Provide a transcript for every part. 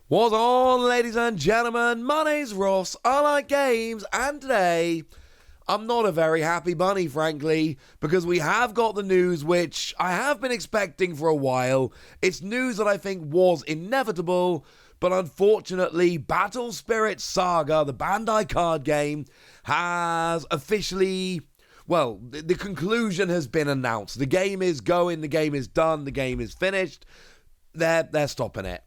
What's on, ladies and gentlemen? My name's Ross, I like games, and today, I'm not a very happy bunny, frankly, because we have got the news which I have been expecting for a while. It's news that I think was inevitable, but unfortunately, Spirits Saga, the Bandai card game, has officially... Well, the conclusion has been announced. The game is going, the game is done, the game is finished. They're stopping it.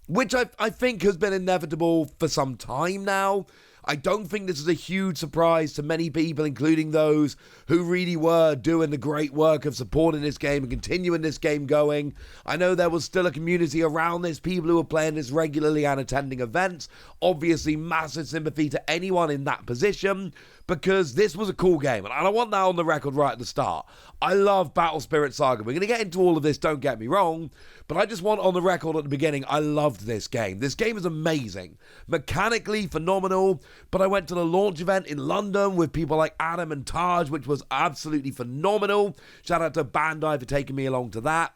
Which I think has been inevitable for some time now. I don't think this is a huge surprise to many people, including those who really were doing the great work of supporting this game and continuing this game going. I know there was still a community around this, people who were playing this regularly and attending events. Obviously, massive sympathy to anyone in that position, because this was a cool game, and I want that on the record right at the start. I love Spirits Saga. We're going to get into all of this, don't get me wrong, but I just want on the record at the beginning, I loved this game. This game is amazing. Mechanically phenomenal, but I went to the launch event in London with people like Adam and Taj, which was absolutely phenomenal. Shout out to Bandai for taking me along to that.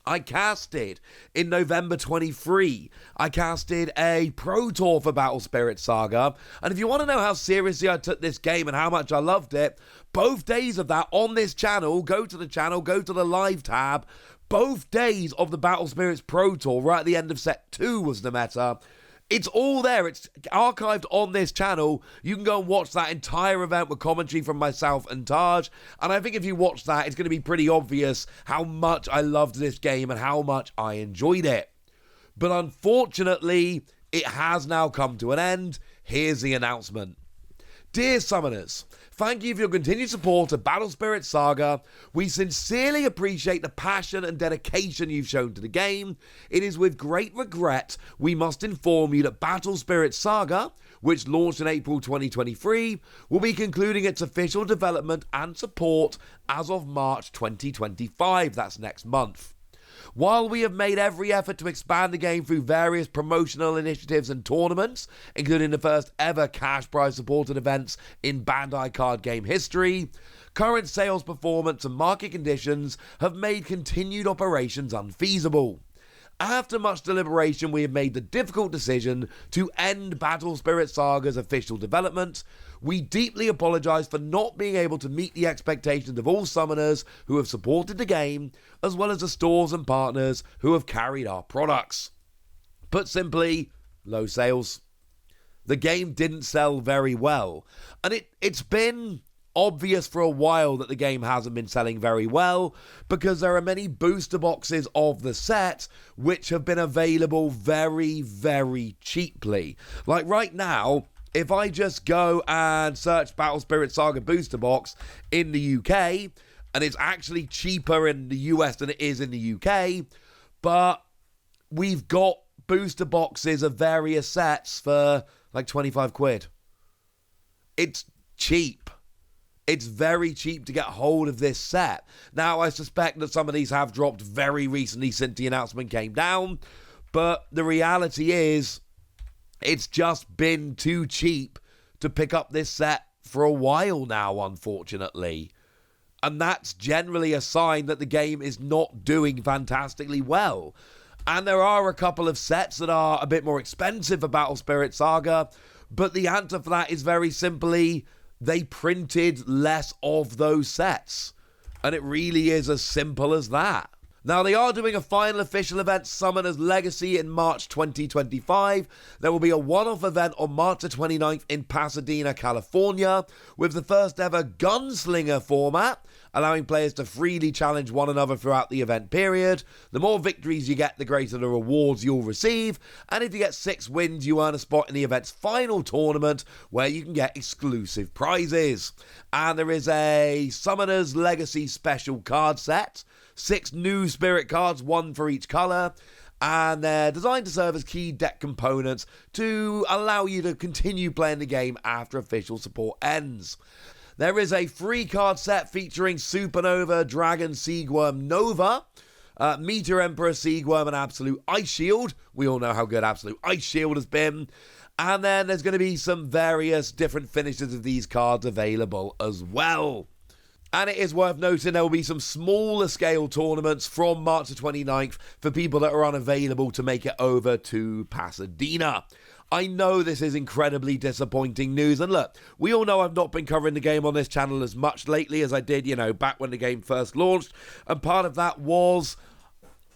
I casted in November 23. I casted a Pro Tour for Spirits Saga. And if you want to know how seriously I took this game and how much I loved it, both days of that on this channel, go to the live tab. Both days of the Spirits Pro Tour, right at the end of set 2 was the meta. It's all there. It's archived on this channel. You can go and watch that entire event with commentary from myself and Taj. And I think if you watch that, it's going to be pretty obvious how much I loved this game and how much I enjoyed it. But unfortunately, it has now come to an end. Here's the announcement. Dear Summoners, thank you for your continued support of Spirits Saga. We sincerely appreciate the passion and dedication you've shown to the game. It is with great regret we must inform you that Spirits Saga, which launched in April 2023, will be concluding its official development and support as of March 2025. That's next month. While we have made every effort to expand the game through various promotional initiatives and tournaments, including the first ever cash prize supported events in Bandai card game history, current sales performance and market conditions have made continued operations unfeasible. After much deliberation, we have made the difficult decision to end Spirits Saga's official development. We deeply apologise for not being able to meet the expectations of all summoners who have supported the game, as well as the stores and partners who have carried our products. Put simply, low sales. The game didn't sell very well, and it's been obvious for a while that the game hasn't been selling very well, because there are many booster boxes of the set which have been available very, very cheaply. Like right now, if I just go and search Spirits Saga booster box in the UK, and it's actually cheaper in the US than it is in the UK, but we've got booster boxes of various sets for like 25 quid. It's cheap. It's very cheap to get hold of this set. Now, I suspect that some of these have dropped very recently since the announcement came down, but the reality is, it's just been too cheap to pick up this set for a while now, unfortunately. And that's generally a sign that the game is not doing fantastically well. And there are a couple of sets that are a bit more expensive for Spirits Saga, but the answer for that is very simply, they printed less of those sets. And it really is as simple as that. Now, they are doing a final official event, Summoner's Legacy, in March 2025. There will be a one-off event on March the 29th in Pasadena, California, with the first ever Gunslinger format, allowing players to freely challenge one another throughout the event period. The more victories you get, the greater the rewards you'll receive, and if you get 6 wins, you earn a spot in the event's final tournament, where you can get exclusive prizes. And there is a Summoner's Legacy special card set, 6 new spirit cards, 1 for each colour, and they're designed to serve as key deck components to allow you to continue playing the game after official support ends. There is a free card set featuring Supernova, Dragon, Seagworm, Nova, Meteor Emperor, Seagworm, and Absolute Ice Shield. We all know how good Absolute Ice Shield has been. And then there's going to be some various different finishes of these cards available as well. And it is worth noting there will be some smaller scale tournaments from March the 29th for people that are unavailable to make it over to Pasadena. I know this is incredibly disappointing news, and look, we all know I've not been covering the game on this channel as much lately as I did, back when the game first launched, and part of that was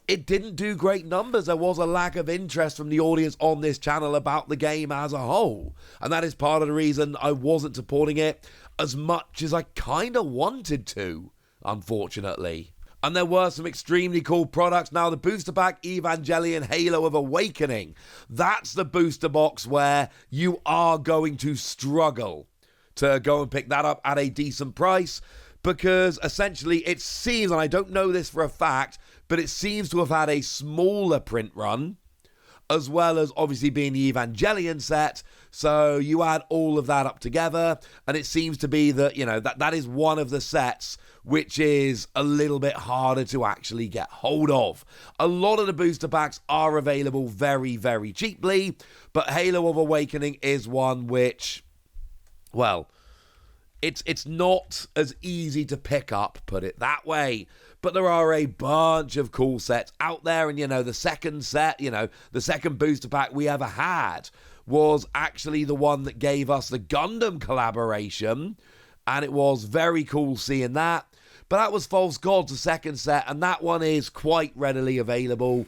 it didn't do great numbers. There was a lack of interest from the audience on this channel about the game as a whole, and that is part of the reason I wasn't supporting it as much as I kind of wanted to, unfortunately. And there were some extremely cool products. Now, the booster pack Evangelion Halo of Awakening, that's the booster box where you are going to struggle to go and pick that up at a decent price, because essentially it seems, and I don't know this for a fact, but it seems to have had a smaller print run, as well as obviously being the Evangelion set. So you add all of that up together, and it seems to be that, that is one of the sets which is a little bit harder to actually get hold of. A lot of the booster packs are available very, very cheaply, but Halo of Awakening is one which, well, it's not as easy to pick up, put it that way. But there are a bunch of cool sets out there, and the second set, the second booster pack we ever had was actually the one that gave us the Gundam collaboration, and it was very cool seeing that. But that was False Gods, the second set, and that one is quite readily available.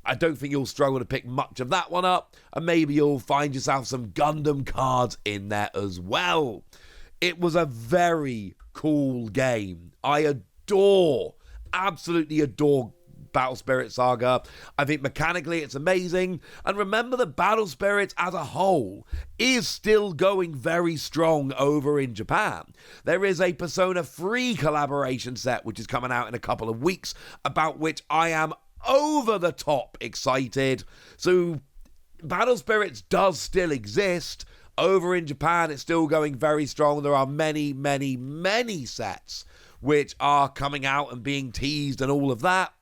I don't think you'll struggle to pick much of that one up, and maybe you'll find yourself some Gundam cards in there as well. It was a very cool game. I absolutely adore Battle Spirits Saga. I think mechanically it's amazing. And remember that Battle Spirits as a whole is still going very strong over in Japan. There is a Persona 3 collaboration set which is coming out in a couple of weeks, about which I am over the top excited. So Battle Spirits does still exist. Over in Japan, it's still going very strong. There are many, many, many sets which are coming out and being teased and all of that.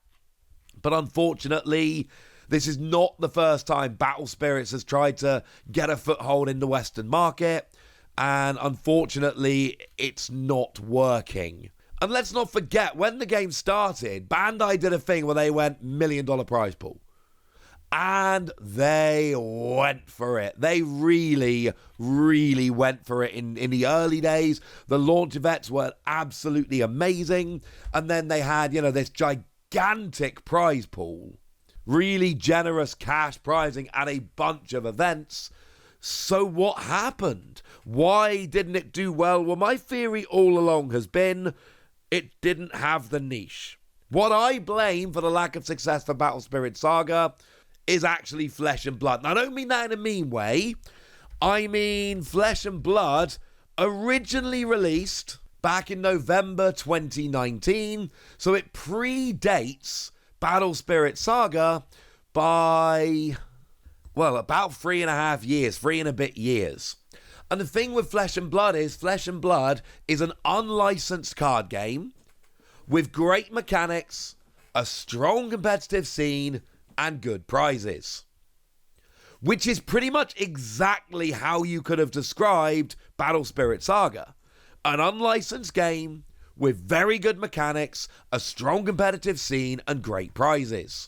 But unfortunately, this is not the first time Battle Spirits has tried to get a foothold in the Western market. And unfortunately, it's not working. And let's not forget, when the game started, Bandai did a thing where they went $1 million prize pool. And they went for it. They really, really went for it in the early days. The launch events were absolutely amazing. And then they had, this gigantic prize pool. Really generous cash prizing at a bunch of events. So what happened? Why didn't it do well? Well, my theory all along has been it didn't have the niche. What I blame for the lack of success for Battle Spirits Saga is actually Flesh and Blood. Now, I don't mean that in a mean way. I mean Flesh and Blood originally released back in November 2019, so it predates Battle Spirits Saga by, well, about 3.5 years, 3 and a bit years. And the thing with Flesh and Blood is an unlicensed card game with great mechanics, a strong competitive scene, and good prizes. Which is pretty much exactly how you could have described Battle Spirits Saga. An unlicensed game with very good mechanics, a strong competitive scene, and great prizes.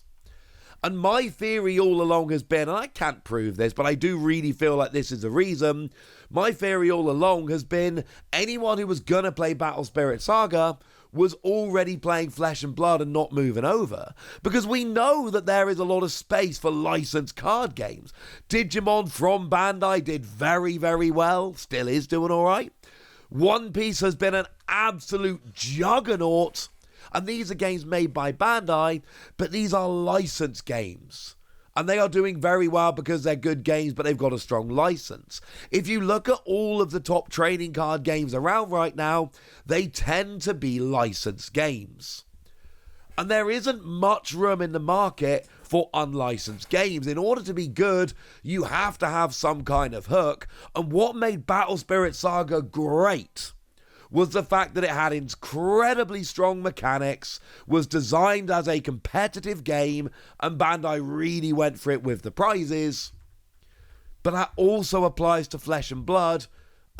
And my theory all along has been, and I can't prove this, but I do really feel like this is the reason, my theory all along has been anyone who was going to play Battle Spirits Saga was already playing Flesh and Blood and not moving over. Because we know that there is a lot of space for licensed card games. Digimon from Bandai did very, very well, still is doing all right. One Piece has been an absolute juggernaut. And these are games made by Bandai, but these are licensed games. And they are doing very well because they're good games, but they've got a strong license. If you look at all of the top trading card games around right now, they tend to be licensed games. And there isn't much room in the market for unlicensed games. In order to be good, you have to have some kind of hook. And what made Battle Spirits Saga great was the fact that it had incredibly strong mechanics, was designed as a competitive game, and Bandai really went for it with the prizes. But that also applies to Flesh and Blood,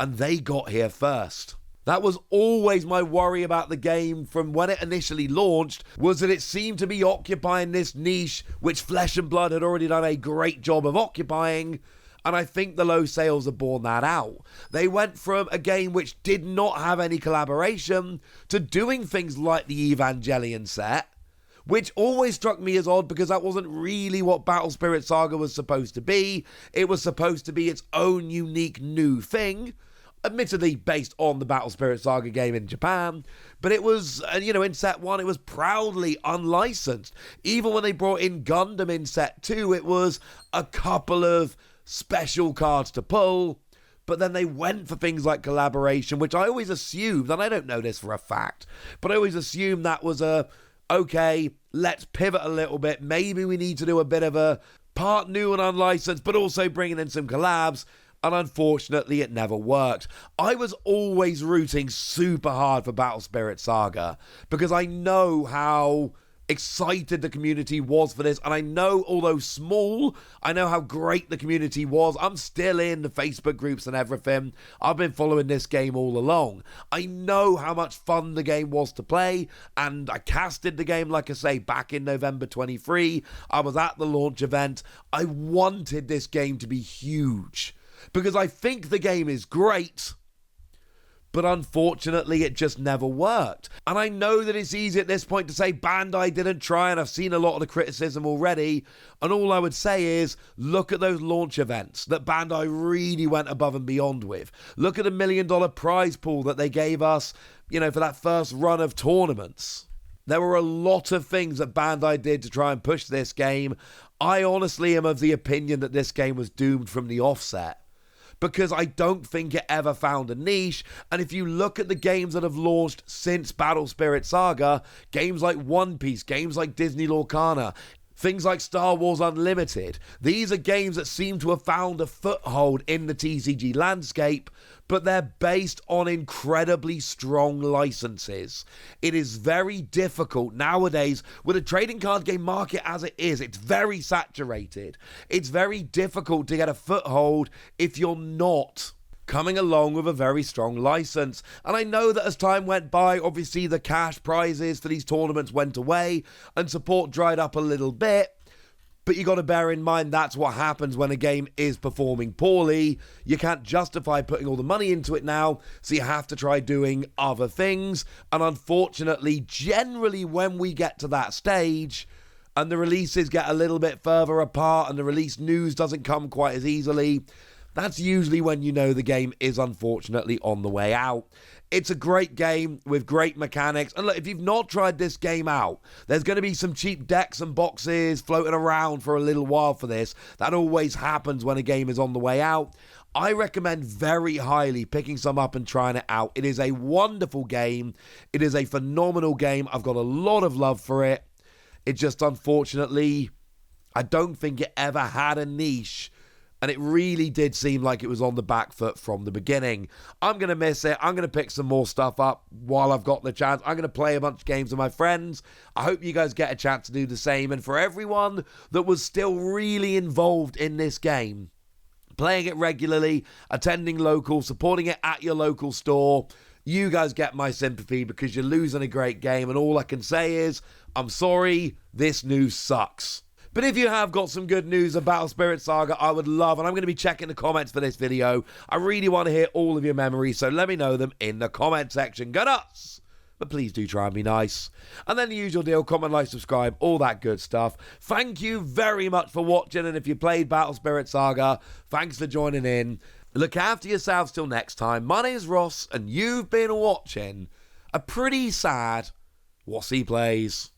and they got here first. That was always my worry about the game from when it initially launched, was that it seemed to be occupying this niche which Flesh and Blood had already done a great job of occupying, and I think the low sales have borne that out. They went from a game which did not have any collaboration to doing things like the Evangelion set, which always struck me as odd because that wasn't really what Battle Spirit Saga was supposed to be. It was supposed to be its own unique new thing, admittedly based on the Battle Spirit Saga game in Japan, but it was, in set 1, it was proudly unlicensed. Even when they brought in Gundam in set 2, it was a couple of special cards to pull, but then they went for things like collaboration, which I always assumed, and I don't know this for a fact, but I always assumed that was okay, let's pivot a little bit, maybe we need to do a bit of a part new and unlicensed, but also bringing in some collabs, and unfortunately it never worked. I was always rooting super hard for Battle Spirit Saga, because I know how excited the community was for this, and I know, although small, I know how great the community was. I'm still in the Facebook groups and everything. I've been following this game all along. I know how much fun the game was to play, and I casted the game, like I say, back in November 23. I was at the launch event. I wanted this game to be huge, because I think the game is great, but unfortunately it just never worked. And I know that it's easy at this point to say Bandai didn't try, and I've seen a lot of the criticism already, and all I would say is look at those launch events that Bandai really went above and beyond with. Look at the $1 million prize pool that they gave us, for that first run of tournaments. There were a lot of things that Bandai did to try and push this game. I honestly am of the opinion that this game was doomed from the offset, because I don't think it ever found a niche. And if you look at the games that have launched since Battle Spirit Saga, games like One Piece, games like Disney Lorcana, things like Star Wars Unlimited, these are games that seem to have found a foothold in the TCG landscape, but they're based on incredibly strong licenses. It is very difficult nowadays with a trading card game market as it is. It's very saturated. It's very difficult to get a foothold if you're not coming along with a very strong license. And I know that as time went by, obviously the cash prizes for these tournaments went away and support dried up a little bit. But you got to bear in mind that's what happens when a game is performing poorly. You can't justify putting all the money into it now, so you have to try doing other things. And unfortunately, generally when we get to that stage and the releases get a little bit further apart and the release news doesn't come quite as easily, that's usually when you know the game is unfortunately on the way out. It's a great game with great mechanics. And look, if you've not tried this game out, there's going to be some cheap decks and boxes floating around for a little while for this. That always happens when a game is on the way out. I recommend very highly picking some up and trying it out. It is a wonderful game. It is a phenomenal game. I've got a lot of love for it. It just, unfortunately, I don't think it ever had a niche. And it really did seem like it was on the back foot from the beginning. I'm going to miss it. I'm going to pick some more stuff up while I've got the chance. I'm going to play a bunch of games with my friends. I hope you guys get a chance to do the same. And for everyone that was still really involved in this game, playing it regularly, attending local, supporting it at your local store, you guys get my sympathy because you're losing a great game. And all I can say is, I'm sorry, this news sucks. But if you have got some good news about Spirit Saga, I would love, and I'm going to be checking the comments for this video. I really want to hear all of your memories, so let me know them in the comment section. Go nuts! But please do try and be nice. And then the usual deal, comment, like, subscribe, all that good stuff. Thank you very much for watching, and if you played Battle Spirit Saga, thanks for joining in. Look after yourselves till next time. My name is Ross, and you've been watching a pretty sad Wossy Plays.